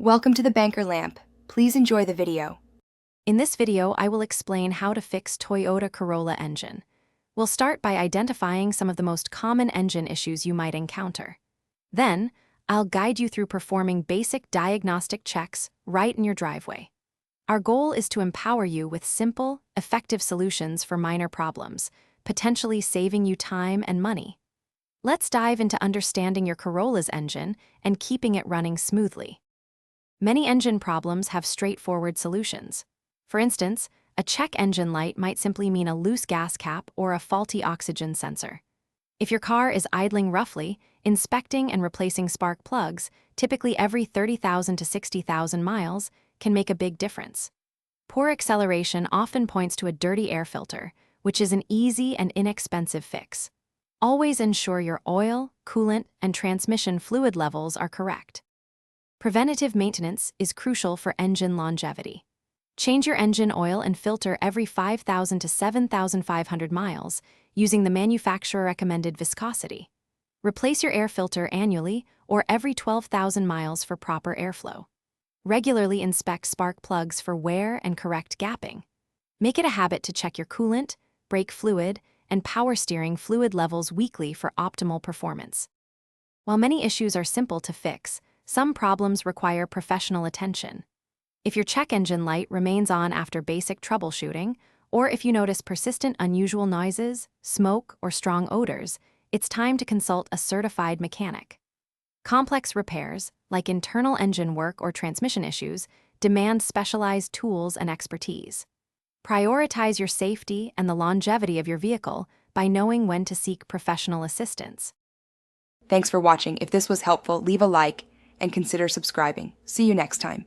Welcome to the Banker Lamp. Please enjoy the video. In this video, I will explain how to fix Toyota Corolla engine. We'll start by identifying some of the most common engine issues you might encounter. Then, I'll guide you through performing basic diagnostic checks right in your driveway. Our goal is to empower you with simple, effective solutions for minor problems, potentially saving you time and money. Let's dive into understanding your Corolla's engine and keeping it running smoothly. Many engine problems have straightforward solutions. For instance, a check engine light might simply mean a loose gas cap or a faulty oxygen sensor. If your car is idling roughly, inspecting and replacing spark plugs, typically every 30,000 to 60,000 miles, can make a big difference. Poor acceleration often points to a dirty air filter, which is an easy and inexpensive fix. Always ensure your oil, coolant, and transmission fluid levels are correct. Preventative maintenance is crucial for engine longevity. Change your engine oil and filter every 5,000 to 7,500 miles using the manufacturer-recommended viscosity. Replace your air filter annually or every 12,000 miles for proper airflow. Regularly inspect spark plugs for wear and correct gapping. Make it a habit to check your coolant, brake fluid, and power steering fluid levels weekly for optimal performance. While many issues are simple to fix, some problems require professional attention. If your check engine light remains on after basic troubleshooting, or if you notice persistent unusual noises, smoke, or strong odors, it's time to consult a certified mechanic. Complex repairs, like internal engine work or transmission issues, demand specialized tools and expertise. Prioritize your safety and the longevity of your vehicle by knowing when to seek professional assistance. Thanks for watching. If this was helpful, leave a like and consider subscribing. See you next time.